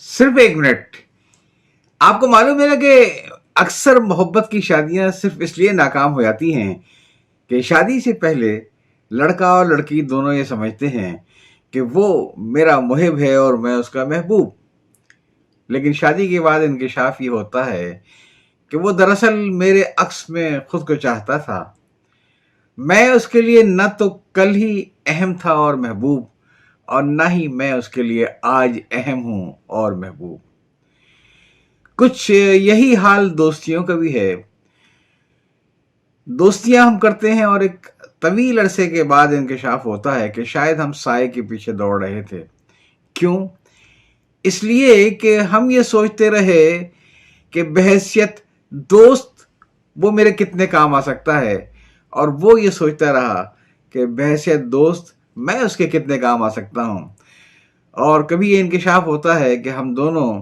सिर्फ 1 मिनट। आपको मालूम है ना कि अक्सर मोहब्बत की शादियां सिर्फ इसलिए नाकाम हो जाती हैं कि शादी से पहले लड़का और लड़की दोनों ये समझते हैं कि वो मेरा मुहिब है और मैं उसका महबूब। लेकिन शादी के बाद इंकशाफ ये होता है कि वो दरअसल मेरे अक्स में खुद को चाहता था। मैं उसके लिए न तो कल ही अहम था और महबूब, और ना ही मैं उसके लिए आज अहम हूं और महबूब। कुछ यही हाल दोस्तियों का भी है। दोस्तियां हम करते हैं और एक तवील अरसे के बाद इंकशाफ होता है कि शायद हम साए के पीछे दौड़ रहे थे। क्यों? इसलिए कि हम ये सोचते रहे कि बहैसियत दोस्त वो मेरे कितने काम आ सकता है, और वो ये सोचता रहा कि बहैसियत दोस्त मैं उसके कितने काम आ सकता हूं। और कभी ये इंकशाफ होता है कि हम दोनों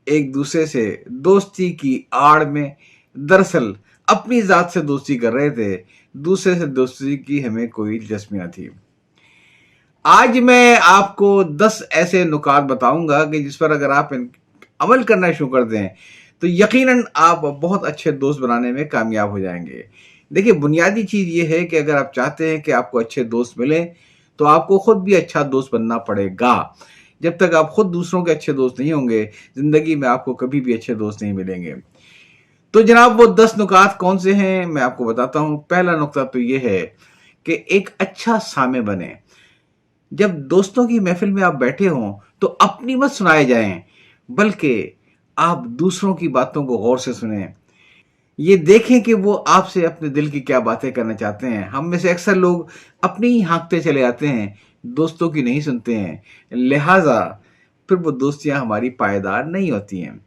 एक दूसरे से दोस्ती की आड़ में दरअसल अपनी ज़ात से दोस्ती कर रहे थे। दूसरे से दोस्ती की हमें कोई दिलचस्पी न थी। आज मैं आपको 10 ऐसे नुकात बताऊंगा कि जिस पर अगर आप अमल करना शुरू कर दें तो यकीनन आप बहुत अच्छे दोस्त बनाने में कामयाब हो जाएंगे। देखिए, बुनियादी चीज़ ये है कि अगर आप चाहते हैं कि आपको अच्छे दोस्त मिलें तो आपको खुद भी अच्छा दोस्त बनना पड़ेगा। जब तक आप खुद दूसरों के अच्छे दोस्त नहीं होंगे, ज़िंदगी में आपको कभी भी अच्छे दोस्त नहीं मिलेंगे। तो जनाब, वो 10 नुकात कौन से हैं मैं आपको बताता हूँ। पहला नुकता तो ये है कि एक अच्छा सामे बने। जब दोस्तों की महफिल में आप बैठे हों तो अपनी मत सुनाए जाएं, बल्कि आप दूसरों की बातों को गौर से सुनें। ये देखें कि वो आपसे अपने दिल की क्या बातें करना चाहते हैं। हम में से अक्सर लोग अपनी ही हाँकते चले जाते हैं, दोस्तों की नहीं सुनते हैं। लिहाजा फिर वो दोस्तियां हमारी पायदार नहीं होती हैं।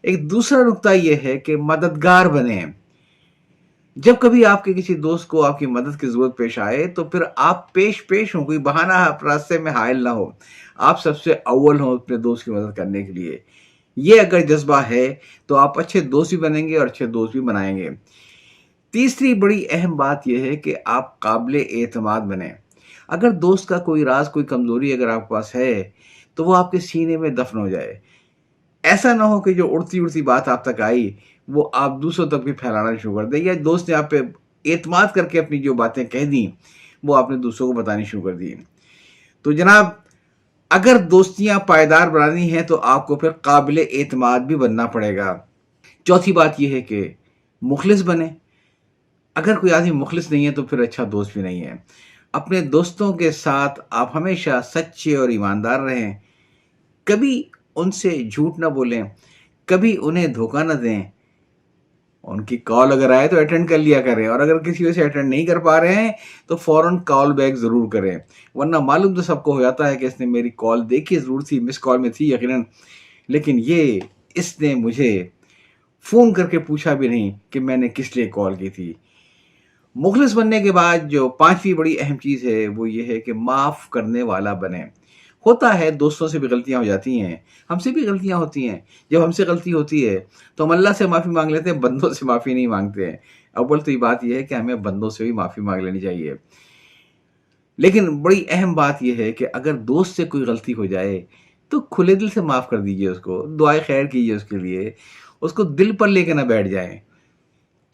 एक दूसरा नुकता यह है कि मददगार बने। जब कभी आपके किसी दोस्त को आपकी मदद की जरूरत पेश आए तो फिर आप पेश पेश हो, कोई बहाना रास्ते में हायल ना हो। आप सबसे अव्वल हो अपने दोस्त की मदद करने के लिए। ये अगर जज्बा है तो आप अच्छे दोस्त भी बनेंगे और अच्छे दोस्त भी बनाएंगे। तीसरी बड़ी अहम बात यह है कि आप काबिल एतमाद बने। अगर दोस्त का कोई राज, कोई कमजोरी अगर आपके पास है तो वो आपके सीने में दफन हो जाए। ऐसा ना हो कि जो उड़ती उड़ती बात आप तक आई वो आप दूसरों तक भी फैलाना शुरू कर दें, या दोस्त ने आप पे एतमाद करके अपनी जो बातें कह दी वो आपने दूसरों को बतानी शुरू कर दी। तो जनाब, अगर दोस्तियां पायदार बनानी हैं तो आपको फिर काबिल एतमाद भी बनना पड़ेगा। चौथी बात यह है कि मुखलिस बने। अगर कोई आदमी मुखलिस नहीं है तो फिर अच्छा दोस्त भी नहीं है। अपने दोस्तों के साथ आप हमेशा सच्चे और ईमानदार रहें। कभी उनसे झूठ ना बोलें, कभी उन्हें धोखा ना दें। उनकी कॉल अगर आए तो अटेंड कर लिया करें, और अगर किसी वजह से अटेंड नहीं कर पा रहे हैं तो फौरन कॉल बैक ज़रूर करें। वरना मालूम तो सबको हो जाता है कि इसने मेरी कॉल देखी ज़रूर थी, मिस कॉल में थी यकीनन, लेकिन ये इसने मुझे फ़ोन करके पूछा भी नहीं कि मैंने किस लिए कॉल की थी। मुखलिस बनने के बाद जो पांचवी बड़ी अहम चीज़ है वो ये है कि माफ़ करने वाला बने। होता है, दोस्तों से भी गलतियां हो जाती हैं, हमसे भी गलतियां होती हैं। जब हमसे गलती होती है तो हम अल्लाह से माफ़ी मांग लेते हैं, बंदों से माफ़ी नहीं मांगते हैं। अव्वल तो ये बात यह है कि हमें बंदों से भी माफ़ी मांग लेनी चाहिए। लेकिन बड़ी अहम बात यह है कि अगर दोस्त से कोई गलती हो जाए तो खुले दिल से माफ़ कर दीजिए उसको, दुआए खैर कीजिए उसके लिए, उसको दिल पर लेके ना बैठ जाएं।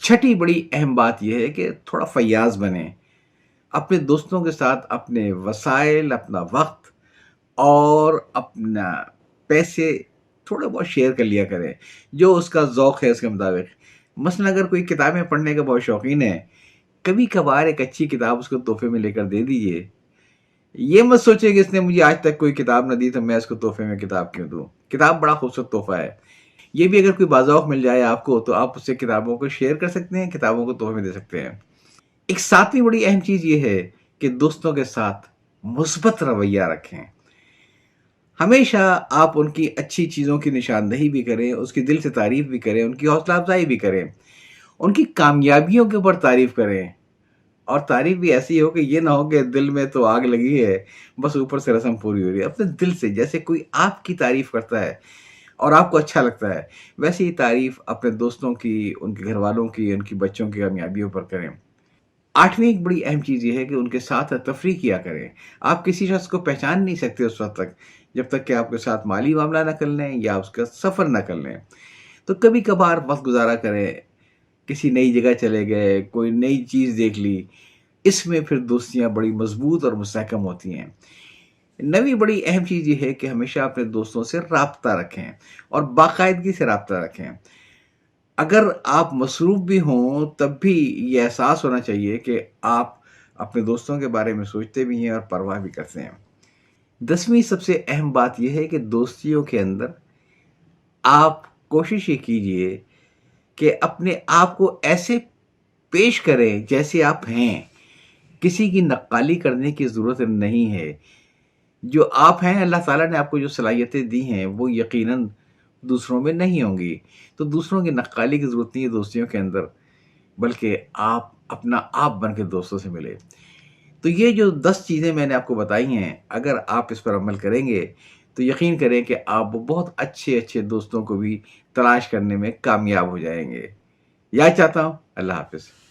छठी बड़ी अहम बात यह है कि थोड़ा फयाज बने। अपने दोस्तों के साथ अपने वसाइल, अपना वक्त और अपना पैसे थोड़ा बहुत शेयर कर लिया करें, जो उसका ज़ौक़ है उसके मुताबिक। मसलन अगर कोई किताबें पढ़ने का बहुत शौकीन है, कभी कभार एक अच्छी किताब उसको तोहफे में लेकर दे दीजिए। ये मत सोचिए कि इसने मुझे आज तक कोई किताब न दी तो मैं इसको तोहफे में किताब क्यों दूं। किताब बड़ा खूबसूरत तोहफा है। ये भी अगर कोई बाज़ौक़ मिल जाए आपको तो आप उससे किताबों को शेयर कर सकते हैं, किताबों को तोहफे में दे सकते हैं। एक सातवीं बड़ी अहम चीज़ ये है कि दोस्तों के साथ मुस्बत रवैया रखें। हमेशा आप उनकी अच्छी चीज़ों की निशानदही भी करें, उसकी दिल से तारीफ़ भी करें, उनकी हौसला अफ़ज़ाई भी करें, उनकी कामयाबियों के ऊपर तारीफ़ करें। और तारीफ़ भी ऐसी हो कि ये ना हो कि दिल में तो आग लगी है, बस ऊपर से रस्म पूरी हो रही है। अपने दिल से, जैसे कोई आपकी तारीफ़ करता है और आपको अच्छा लगता है, वैसे ही तारीफ़ अपने दोस्तों की, उनके घरवालों की, उनकी बच्चों की कामयाबियों पर करें। 8वीं एक बड़ी अहम चीज़ ये है कि उनके साथ तफरीह किया करें। आप किसी शख्स को पहचान नहीं सकते उस वक़्त तक, जब तक कि आपके साथ माली मामला ना कर लें या उसका सफ़र ना कर लें। तो कभी-कभार वक़्त गुज़ारा करें, किसी नई जगह चले गए, कोई नई चीज़ देख ली, इसमें फिर दोस्तियाँ बड़ी मज़बूत और मुस्तहकम होती हैं। 9वीं बड़ी अहम चीज़ ये है कि हमेशा अपने दोस्तों से राब्ता रखें और बाकायदगी से राब्ता रखें। अगर आप मसरूफ़ भी हों, तब भी ये एहसास होना चाहिए कि आप अपने दोस्तों के बारे में सोचते भी हैं और परवाह भी करते हैं। 10वीं सबसे अहम बात ये है कि दोस्तियों के अंदर आप कोशिश ये कीजिए कि अपने आप को ऐसे पेश करें जैसे आप हैं। किसी की नक़्क़ाली करने की ज़रूरत नहीं है। जो आप हैं, अल्लाह ताला ने आपको जो सलाहियतें दी हैं, वो यकीनन दूसरों में नहीं होंगी। तो दूसरों की नक़्क़ाली की ज़रूरत नहीं है दोस्तियों के अंदर, बल्कि आप अपना आप बन के दोस्तों से मिलें। तो ये जो 10 चीज़ें मैंने आपको बताई हैं, अगर आप इस पर अमल करेंगे, तो यकीन करें कि आप बहुत अच्छे-अच्छे दोस्तों को भी तलाश करने में कामयाब हो जाएँगे। याद चाहता हूँ, अल्लाह हाफ़िज़।